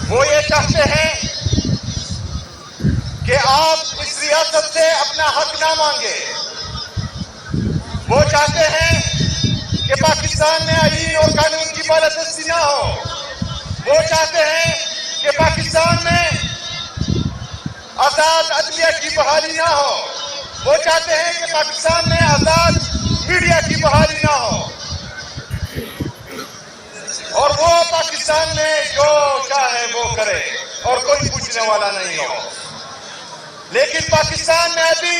वो ये चाहते हैं कि आप इस रियासत से अपना हक ना मांगे। वो चाहते हैं कि पाकिस्तान में आईन और कानून की बालादस्ती ना हो। वो चाहते हैं कि पाकिस्तान में आजाद अदलिया की बहाली ना हो। वो चाहते हैं कि पाकिस्तान में आजाद मीडिया की बहाली ना हो। और वो पाकिस्तान में जो चाहे वो करे और कोई पूछने वाला नहीं हो। लेकिन पाकिस्तान में अभी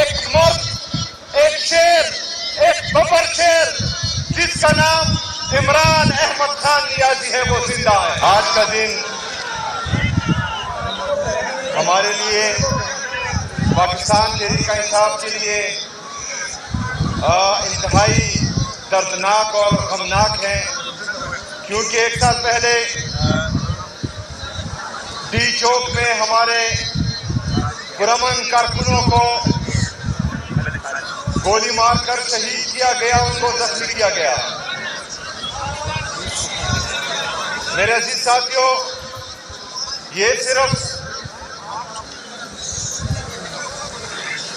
एक मर्द, एक शेर, एक बबर शेर जिसका नाम इमरान अहमद खान नियाजी है, वो जिंदा है। आज का दिन हमारे लिए, पाकिस्तान तहरीक इंसाफ के लिए इंतहाई दर्दनाक और गमनाक है, क्योंकि एक साल पहले डी चौक में हमारे पुरअमन कारकुनों को गोली मारकर शहीद किया गया, उनको जख्मी किया गया। मेरे अजीज साथियों, ये सिर्फ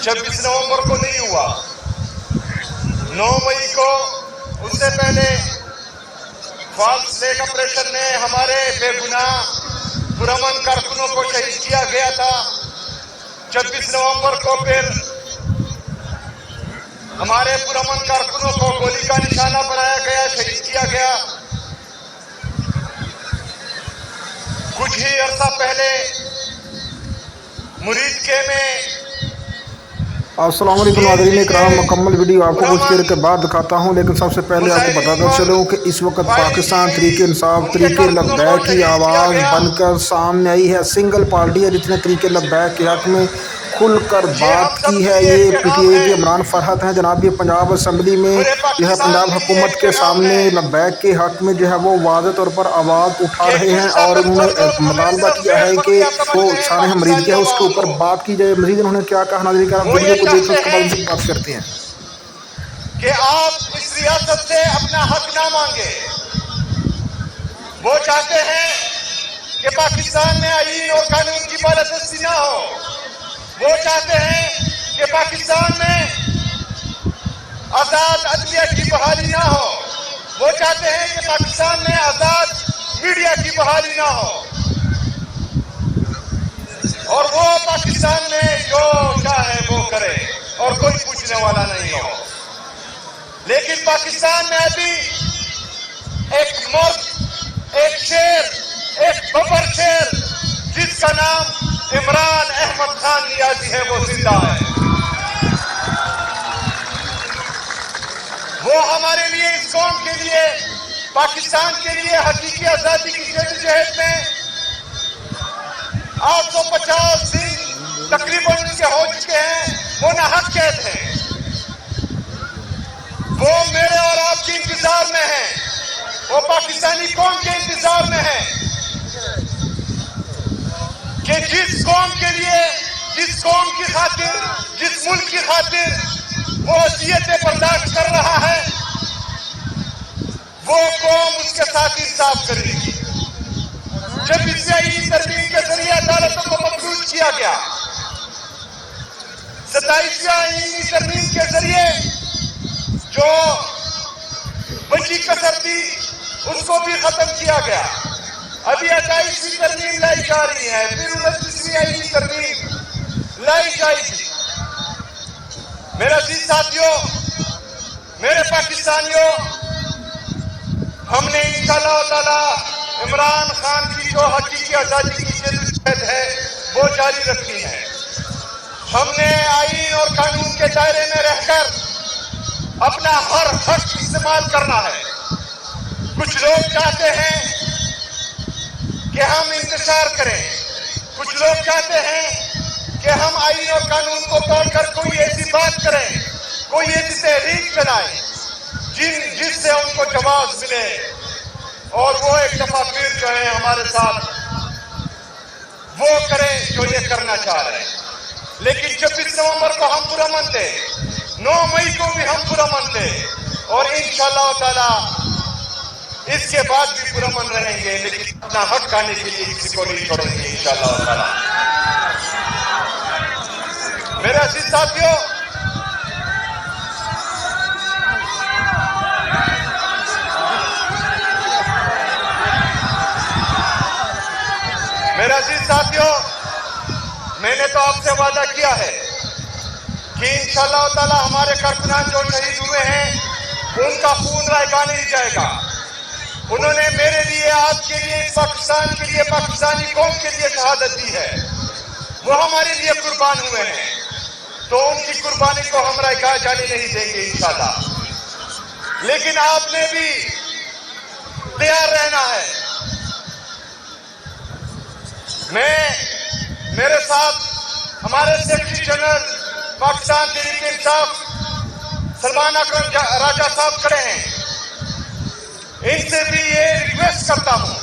26 नवंबर को नहीं हुआ, 9 मई को, उससे पहले फॉल्स लेक ऑपरेशन में हमारे बेगुनाह पुरअमन कारकुनों को शहीद किया गया था। 26 नवंबर को फिर हमारे पुरअमन कारकुनों को गोली का निशाना बनाया गया, शहीद किया गया। कुछ ही अरसा पहले मुरीदके में अस्सलाम वालेकुम नाज़रीन इकराम, मुकम्मल वीडियो आपको कुछ देर के बाद दिखाता हूं, लेकिन सबसे पहले आपको बताता चलूं कि इस वक्त पाकिस्तान तहरीक इंसाफ तहरीक लब्बैक की आवाज़ बनकर सामने आई है। सिंगल पार्टी है जिसने तहरीक लब्बैक के हक़ में खुलकर बात की है। ये पीटीआई के इमरान फरहत हैं जनाब। ये पंजाब असम्बली में जो है पंजाब हुकूमत के सामने लब्बैक के हक़ में जो है वो वाज़ेह तौर पर आवाज़ उठा रहे हैं और उन्होंने मुतालबा किया है कि वो सानह मरीज क्या है उसके ऊपर बात की जाए। मजीद उन्होंने क्या कहा, नाज़रीन का वीडियो को देखकर उसके बाद उनसे बात करते हैं कि आप इस रियासत से अपना हक ना मांगे। वो चाहते हैं कि पाकिस्तान में आईन और कानून की बालादस्ती ना हो। वो चाहते हैं कि पाकिस्तान में आजाद अदलिया की बहाली ना हो। वो चाहते हैं कि पाकिस्तान में आजाद मीडिया की बहाली ना हो। और वो पाकिस्तान में जो चाहे वो करे और कोई पूछने वाला नहीं हो। लेकिन पाकिस्तान में अभी एक मर्द, एक शेर, एक बबर शेर जिसका नाम इमरान अहमद खान नियाजी है, वो जिंदा है। वो हमारे लिए, इस कौम के लिए, पाकिस्तान के लिए हकीकी आजादी की जद्दोजहद में 850 दिन तकरीबन उनके हो चुके हैं। वो नाहक कैद हैं। वो मेरे और आपके इंतजार में है, वो पाकिस्तानी कौम के इंतजार में है कि जिस कौम के लिए, जिस कौम की खातिर, जिस मुल्क की खातिर वो अज़ियतें बर्दाश्त कर रहा है, वो कौम उसके साथ इंसाफ करेगी। जब इसराइली तरमीम के जरिए अदालतों को मफलूज किया गया, 27वीं तरमीम के जरिए जो बची कसर थी उसको भी खत्म किया गया। अभी 28वीं तरमीम लाई जा रही है, फिर 29वीं तरमीम लाई जाएगी। मेरे अजीज साथियों, मेरे पाकिस्तानियों, हमने इंशाअल्लाह ताला इमरान खान की जो हकीकी आजादी की जद्दोजहद है वो जारी रखनी है। हमने आईन और कानून के दायरे में रहकर अपना हर हक इस्तेमाल करना है। कुछ लोग चाहते हैं कि हम इंतजार करें, कुछ लोग चाहते हैं कि हम आईन और कानून को तोड़कर कोई ऐसी बात करें, कोई ऐसी तहरीक चलाएं जिससे उनको जवाब मिले और वो एक दफा फिर जो है हमारे साथ वो करें जो ये करना चाह रहे हैं। लेकिन 26 नवंबर को हम पुरअमन थे, 9 मई को भी हम पुरअमन थे और इंशाअल्लाह ताला इसके बाद भी पुरअमन रहेंगे, लेकिन अपना हक खाने के लिए किसी को नहीं छोड़ेंगे इंशाअल्लाह ताला। मेरे अजीज साथियों, मैंने तो आपसे वादा किया है कि इंशाअल्लाह ताला हमारे कारकुनान जो शहीद हुए हैं उनका खून रायगा नहीं जाएगा। उन्होंने मेरे लिए, आपके लिए, पाकिस्तान के लिए, पाकिस्तानी कौम के लिए शहादत दी है। वो हमारे लिए कुर्बान हुए हैं, तो उनकी कुर्बानी को हम रायगा जाने नहीं देंगे इंशाअल्लाह। लेकिन आपने भी तैयार रहना है। मेरे साथ हमारे सेक्रेटरी जनरल पाकिस्तान तहरीक इंसाफ सलमान अकरम राजा साहब खड़े हैं। इनसे भी ये रिक्वेस्ट करता हूं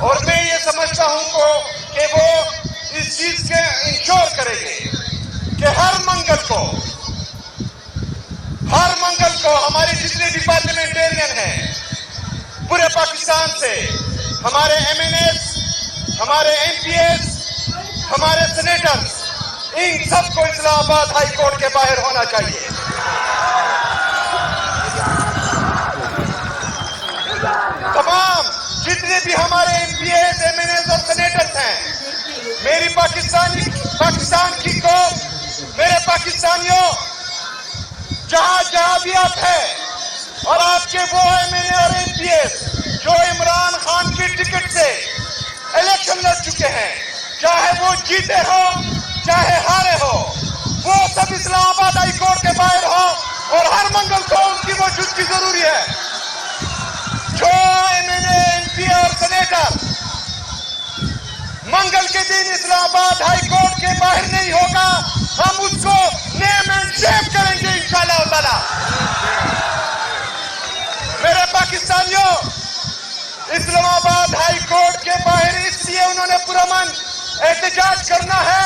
और मैं ये समझता हूं कि वो इस चीज के इंश्योर करेंगे कि हर मंगल को हमारे जितने डिपार्टमेंटेरियन हैं पूरे पाकिस्तान से, हमारे MNS, हमारे MPs, हमारे सेनेटर्स, इन सबको इस्लामाबाद हाई कोर्ट के बाहर होना चाहिए। तमाम जितने भी हमारे MPs, MNS और सेनेटर्स हैं, मेरी पाकिस्तान की कौम, मेरे पाकिस्तानियों, जहां भी आप हैं और आपके वो MNA और MPs जो इमरान खान की टिकट से इलेक्शन लड़ चुके हैं, चाहे वो जीते हो चाहे हारे हो, वो सब इस्लामाबाद हाई कोर्ट के बाहर हो और हर मंगल को उनकी मौजूदगी जरूरी है। जो MNA, MP और सेनेटर मंगल के दिन इस्लामाबाद हाई कोर्ट के बाहर नहीं होगा, हम उसको नेम एंड शेम करेंगे इंशाअल्लाह ताला। मेरे पाकिस्तानियों, इस्लामाबाद हाई कोर्ट के बाहर इसलिए उन्होंने पुरअमन एहतजाज करना है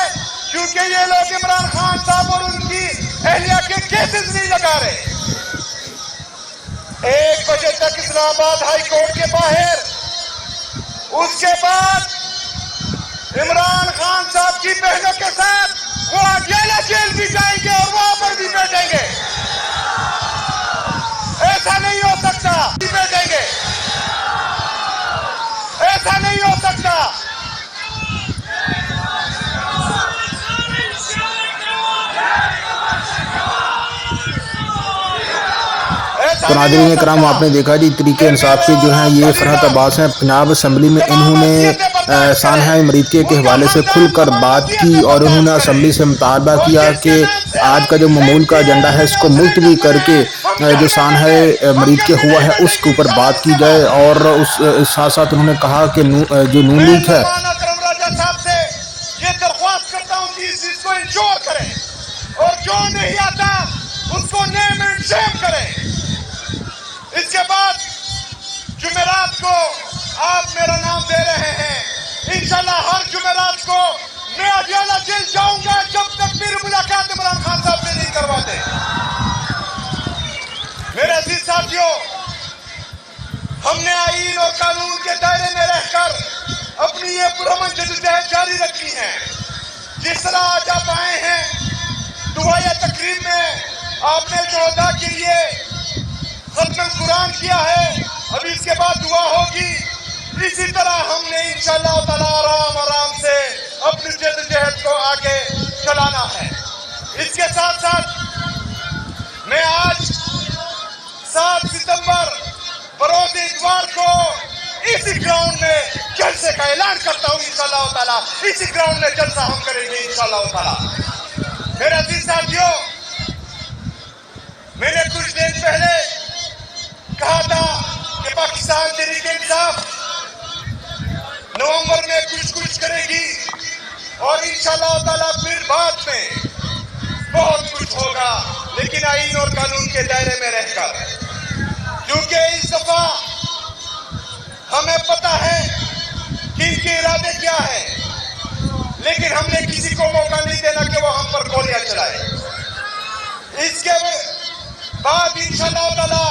क्योंकि ये लोग इमरान खान साहब और उनकी अहलिया के केसेस नहीं लगा रहे। 1 बजे तक इस्लामाबाद हाई कोर्ट के बाहर, उसके बाद इमरान खान साहब की बहनों के साथ वो अकेला जेल भी जाएंगे और वहां पर भी बैठेंगे। ऐसा नहीं हो सकता, बैठेंगे, ऐसा नहीं हो सकता। तो नाज़रीन इकराम, आपने देखा जी तरीके इंसाफ के जो हैं ये फरहत अब्बास हैं पंजाब असम्बली में। इन्होंने सानहा मरीके के हवाले से खुलकर बात की और उन्होंने असम्बली से मुतालबा किया कि आज का जो मामूल का एजेंडा है इसको मुलतवी करके जो सानहा मरीके हुआ है उसके ऊपर बात की जाए। और उस साथ साथ उन्होंने कहा कि जो नून लीग है और जो नहीं आता उसको नेम एंड शेम करें। इसके बाद जुमेरात को आप मेरा नाम दे रहे हैं, इंशाल्लाह हर जुमेरात को मैं अडियाला जेल जाऊंगा जब तक मेरी मुलाकात इमरान खान साहब से नहीं करवाते। मेरे अजीज साथियों, हमने आईन और कानून के दायरे में रहकर अपनी ये पुरअमन जद्दोजहद जारी रखी है। जिस तरह आज आप आए हैं दुआ या तकरीब में, आपने जो अदा के लिए खत्म कुरान किया है, अभी इसके बाद दुआ होगी, इसी तरह हमने इंशाअल्लाह ताला आराम आराम से अपनी जद्दोजहद को आगे चलाना है। इसके साथ साथ मैं आज 7 सितंबर बरोज इतवार को इसी ग्राउंड में जलसे का ऐलान करता हूं इंशाअल्लाह ताला। इसी ग्राउंड में जलसा हम करेंगे इंशाअल्लाह ताला। मेरे अजीज साथियों, मैंने कुछ दिन पहले कहा था कि पाकिस्तान तहरीक इंसाफ नवंबर में कुछ करेगी और इंशाअल्लाह ताला फिर बाद में बहुत कुछ होगा, लेकिन आईन और कानून के दायरे में रहकर। क्योंकि इस दफा हमें पता है कि इनके इरादे क्या है, लेकिन हमने किसी को मौका नहीं देना कि वो हम पर गोलियां चलाए। इसके बाद इंशाअल्लाह ताला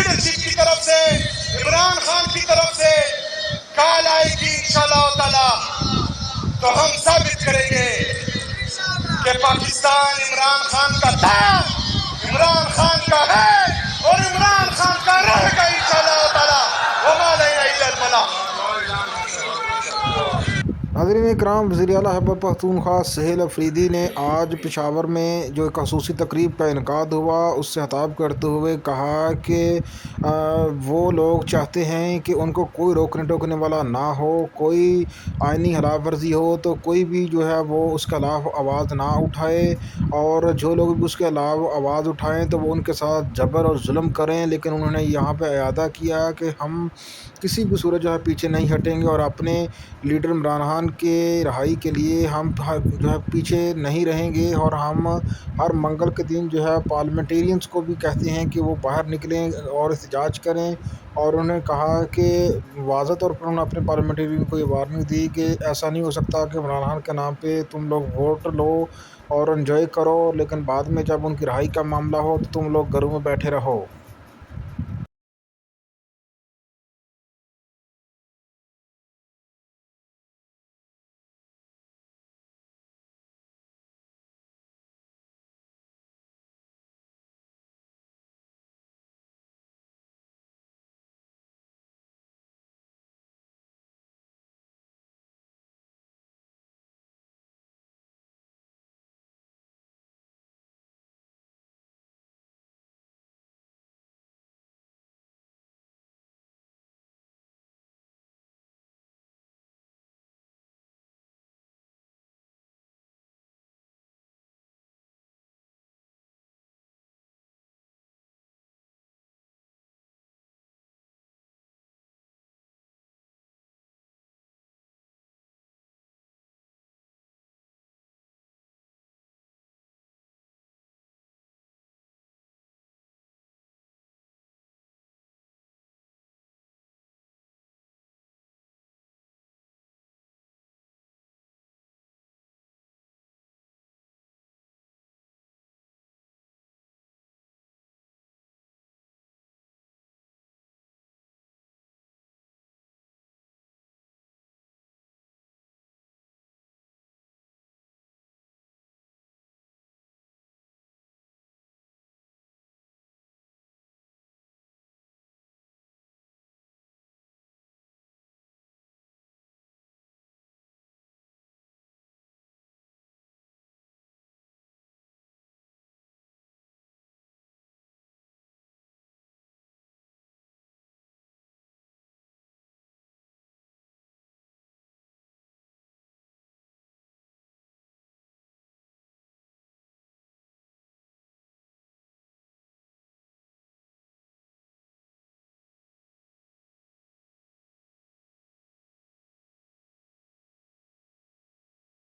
लीडरशिप की तरफ से, इमरान खान की तरफ से कॉल आएगी इंशाअल्लाह ताला, तो हम साबित करेंगे कि पाकिस्तान इमरान खान का था, इमरान खान का है और इमरान खान का रहेगा इंशाअल्लाह ताला। वमा लैना इल्लल बलाग। नाज़रीन इकराम, वज़ीर आला खैबर पख्तूनख्वा सहेल अफरीदी ने आज पेशावर में जो एक खसूसी तकरीब का इनकाद हुआ उससे खिताब करते हुए कहा कि वो लोग चाहते हैं कि उनको कोई रोकने टोकने वाला ना हो, कोई आइनी खिलाफ वर्जी हो तो कोई भी जो है वो उसके खिलाफ आवाज़ ना उठाए, और जो लोग भी उसके खिलाफ आवाज़ उठाएं तो वो उनके साथ जबर और जुल्म करें। लेकिन उन्होंने यहाँ पे अयादा किया कि हम किसी भी सूरत जो है पीछे नहीं हटेंगे और अपने लीडर इमरान खान के रहाई के लिए हम जो है पीछे नहीं रहेंगे, और हम हर मंगल के दिन जो है पार्लियामेंटेरियंस को भी कहते हैं कि वो बाहर निकलें और एहतजाज करें। और उन्होंने कहा कि वाज़ह तौर पर उन्होंने अपने पार्लियामेंटेरियन को ये वार्निंग दी कि ऐसा नहीं हो सकता कि इमरान खान के नाम पे तुम लोग वोट लो और एंजॉय करो, लेकिन बाद में जब उनकी रहाई का मामला हो तो तुम लोग घरों में बैठे रहो।